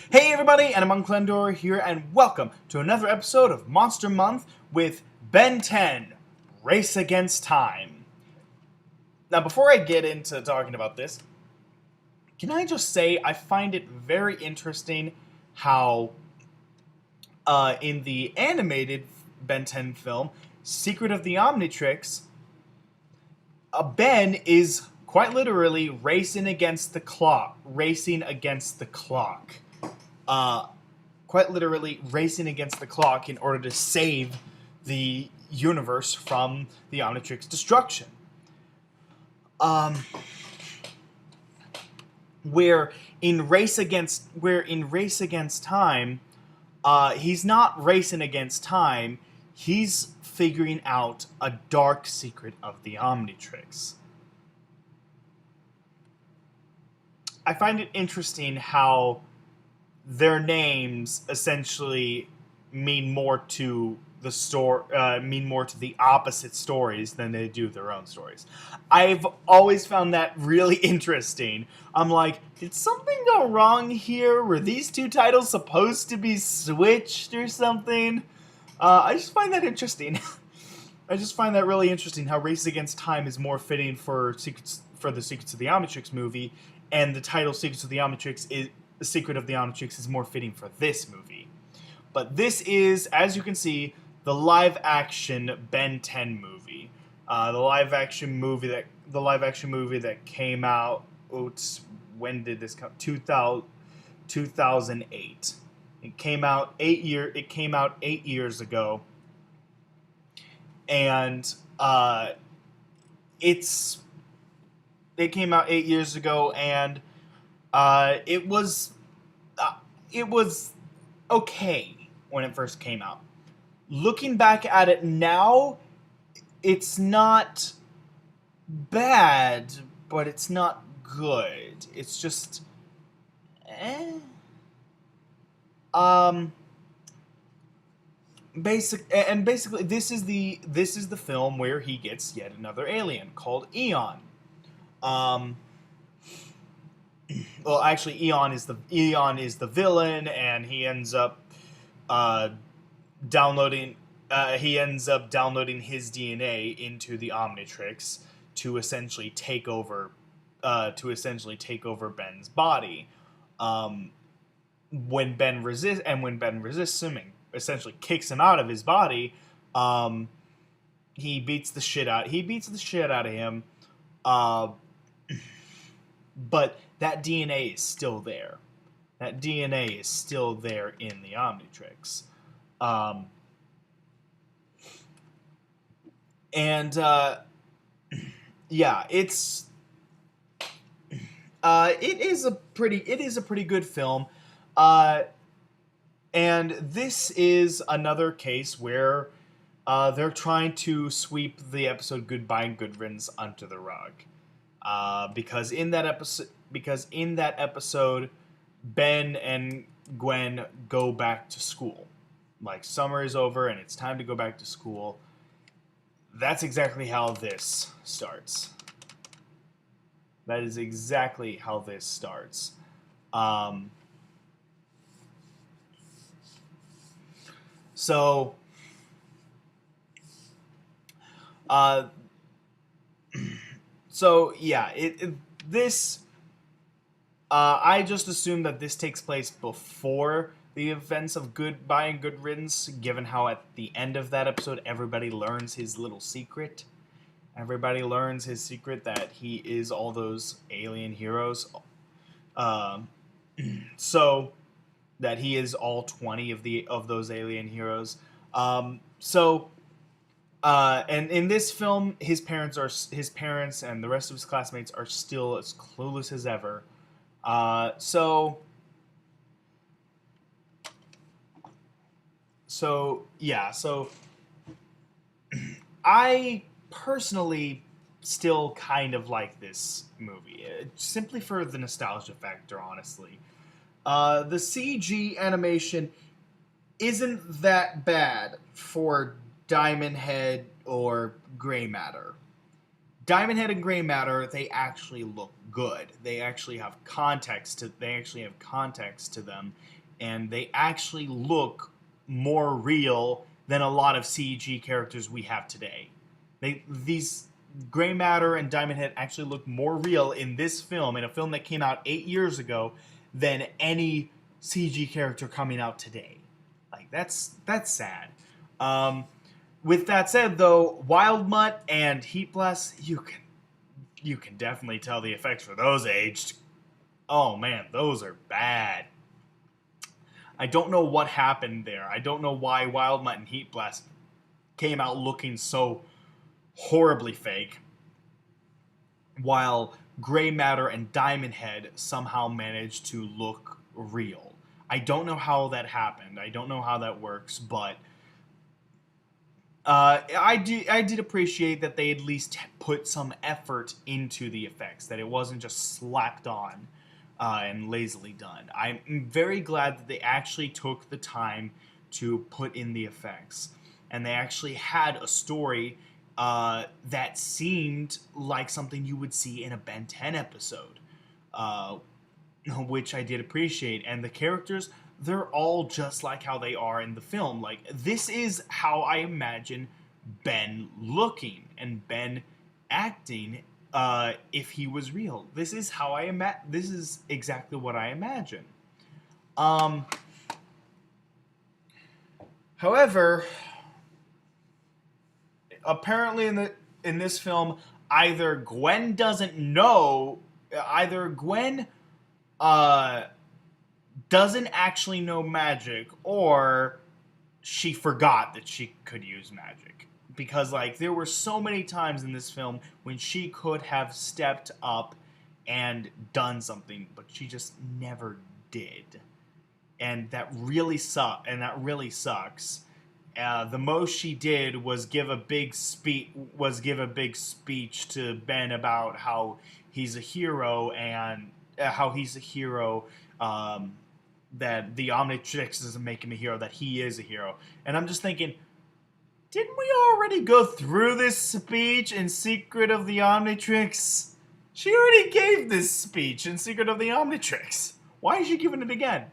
Hey everybody, and I'm Uncle Endor here, and welcome to another episode of Monster Month with Ben 10, Race Against Time. Now, before I get into talking about this, can I just say I find it very interesting how in the animated Ben 10 film, Secret of the Omnitrix, Ben is quite literally racing against the clock. Uh, Quite literally racing against the clock in order to save the universe from the Omnitrix destruction. Um, where in Race Against Time, he's not racing against time. He's figuring out a dark secret of the Omnitrix. I find it interesting how their names essentially mean more to the opposite stories than they do their own stories. I've always found that really interesting. I'm like, did something go wrong here? Were these two titles supposed to be switched or something? I just find that interesting. I just find that really interesting how Race Against Time is more fitting for the Secrets of the Omnitrix movie, and the title Secrets of the Omnitrix is The Secret of the Omnitrix is more fitting for this movie. But this is, as you can see, the live-action Ben 10 movie. The live-action movie that came out. When did this come? 2008. It came out 8 years ago, and it came out 8 years ago, and it was okay when it first came out. Looking back at it now, it's not bad, but it's not good. It's just um basically this is the film where he gets yet another alien called Eon. Um well, actually, Eon is the villain, and he ends up uh, downloading his DNA into the Omnitrix to essentially take over Ben's body. Um, when Ben resists him and essentially kicks him out of his body, um, he beats the shit out of him. Uh, but that DNA is still there. That DNA is still there in the Omnitrix. Um, and yeah, it is a pretty good film. Uh, and this is another case where they're trying to sweep the episode Goodbye and Good Riddance under the rug. Because in that episode, Ben and Gwen go back to school. Like, summer is over and it's time to go back to school. That's exactly how this starts. That is exactly how this starts. Um, so, uh, yeah, this. I just assume that this takes place before the events of Goodbye and Good Riddance, given how at the end of that episode everybody learns his little secret. Everybody learns his secret that he is all those alien heroes. Um, so that he is all 20 of those alien heroes. And in this film, his parents and the rest of his classmates are still as clueless as ever. So I personally still kind of like this movie, simply for the nostalgia factor, honestly. The CG animation isn't that bad for Diamond Head or Gray Matter, Diamond Head and Gray Matter, they actually look good. They actually have context to them, and they actually look more real than a lot of CG characters we have today. These Gray Matter and Diamond Head actually look more real in this film, in a film that came out 8 years ago, than any CG character coming out today. Like that's sad. With that said, though, Wild Mutt and Heat Blast, you can definitely tell the effects for those aged. Oh man, those are bad. I don't know what happened there. I don't know why Wild Mutt and Heat Blast came out looking so horribly fake, while Gray Matter and Diamond Head somehow managed to look real. I don't know how that happened. I don't know how that works, but I did appreciate that they at least put some effort into the effects, that it wasn't just slapped on and lazily done. I'm very glad that they actually took the time to put in the effects, and they actually had a story that seemed like something you would see in a Ben 10 episode, which I did appreciate. And the characters, they're all just like how they are in the film. Like, this is how I imagine Ben looking and Ben acting if he was real. This is how this is exactly what I imagine. However, apparently in this film, either Gwen doesn't actually know magic, or she forgot that she could use magic. Because, like, there were so many times in this film when she could have stepped up and done something, but she just never did. And that really sucks. The most she did was give a big speech to Ben about how he's a hero, and that the Omnitrix doesn't make him a hero, that he is a hero. And I'm just thinking, didn't we already go through this speech in Secret of the Omnitrix? She already gave this speech in Secret of the Omnitrix. Why is she giving it again?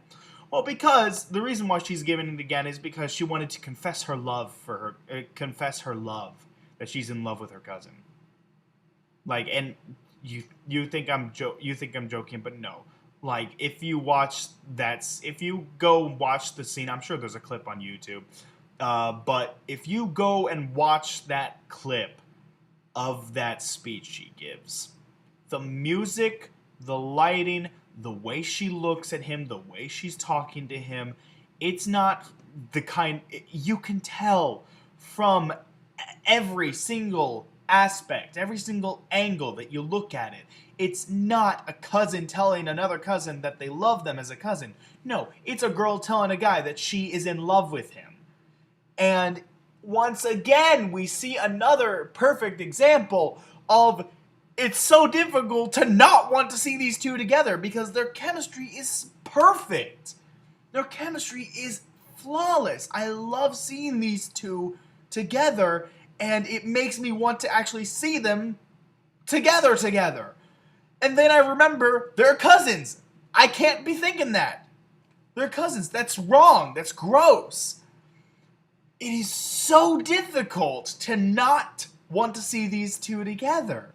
Well, because the reason why she's giving it again is because she wanted to confess her love that she's in love with her cousin. Like, and you think I'm joking, but no. Like, if you go watch the scene, I'm sure there's a clip on YouTube. But if you go and watch that clip of that speech she gives, the music, the lighting, the way she looks at him, the way she's talking to him, it's not the kind... You can tell from every single aspect, every single angle that you look at it. It's not a cousin telling another cousin that they love them as a cousin. No, it's a girl telling a guy that she is in love with him. And once again, we see another perfect example of it's so difficult to not want to see these two together, because their chemistry is perfect. Their chemistry is flawless. I love seeing these two together, and it makes me want to actually see them together. And then I remember they're cousins. I can't be thinking that. They're cousins. That's wrong. That's gross. It is so difficult to not want to see these two together,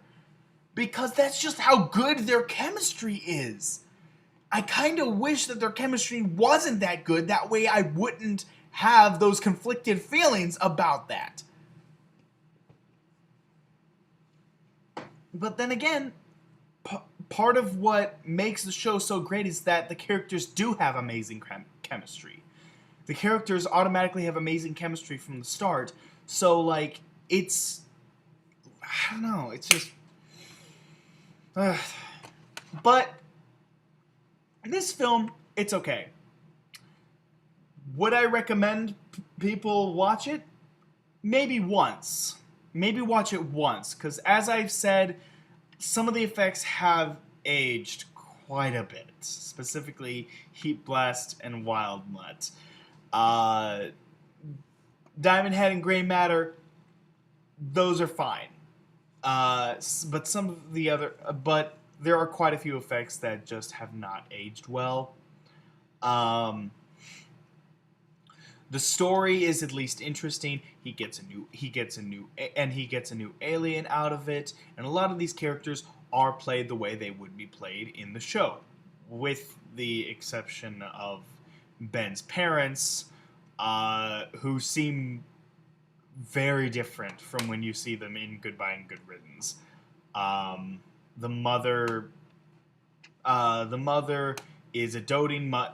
because that's just how good their chemistry is. I kind of wish that their chemistry wasn't that good. That way I wouldn't have those conflicted feelings about that. But then again, part of what makes the show so great is that the characters do have amazing chemistry. The characters automatically have amazing chemistry from the start. So, like, it's... I don't know, it's just... But this film, it's okay. Would I recommend people watch it? Maybe once. Maybe watch it once, because as I've said, some of the effects have aged quite a bit. Specifically, Heat Blast and Wild Mutt. Diamond Head and Gray Matter, those are fine. But some of the other, but there are quite a few effects that just have not aged well. Um, the story is at least interesting. He gets a new alien out of it, and a lot of these characters are played the way they would be played in the show, with the exception of Ben's parents, who seem very different from when you see them in Goodbye and Good Riddance. Um, the mother, the mother is a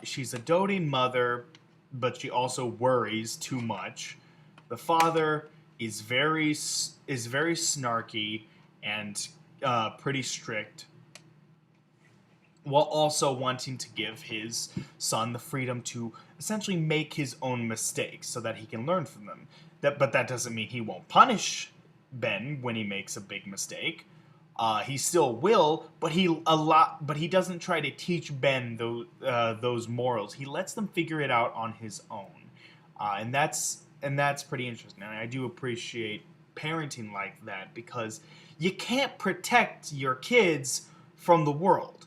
she's a doting mother, but she also worries too much. The father is very snarky and pretty strict, while also wanting to give his son the freedom to essentially make his own mistakes so that he can learn from them. But that doesn't mean he won't punish Ben when he makes a big mistake. He still will, but he doesn't try to teach Ben those morals. He lets them figure it out on his own, and that's pretty interesting. And I do appreciate parenting like that, because you can't protect your kids from the world.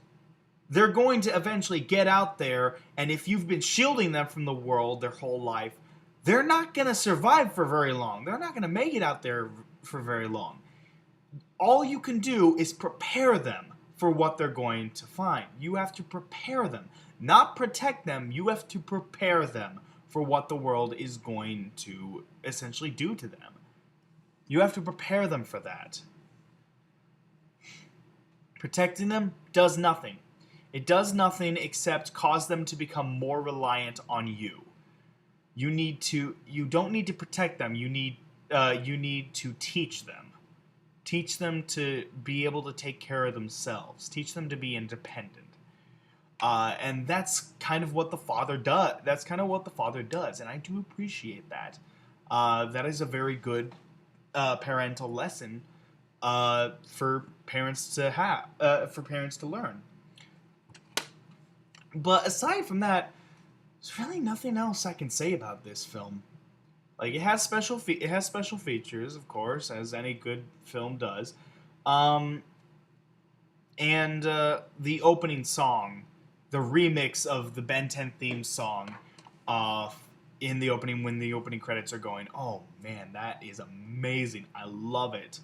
They're going to eventually get out there, and if you've been shielding them from the world their whole life, they're not going to survive for very long. They're not going to make it out there for very long. All you can do is prepare them for what they're going to find. You have to prepare them, not protect them. You have to prepare them for what the world is going to essentially do to them. You have to prepare them for that. Protecting them does nothing. It does nothing except cause them to become more reliant on you. You don't need to protect them. You need to teach them. Teach them to be able to take care of themselves. Teach them to be independent. And that's kind of what the father does. That's kind of what the father does, and I do appreciate that. That is a very good parental lesson for parents to have, for parents to learn. But aside from that, there's really nothing else I can say about this film. Like, it has special features, of course, as any good film does. And the opening song, the remix of the Ben 10 theme song, in the opening when the opening credits are going. Oh man, that is amazing! I love it.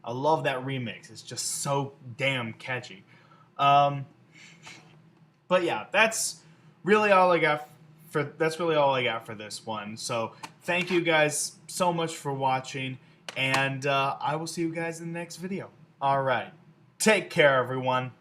I love that remix. It's just so damn catchy. But yeah, that's really all I got for this one. So thank you guys so much for watching, and I will see you guys in the next video. All right, take care, everyone.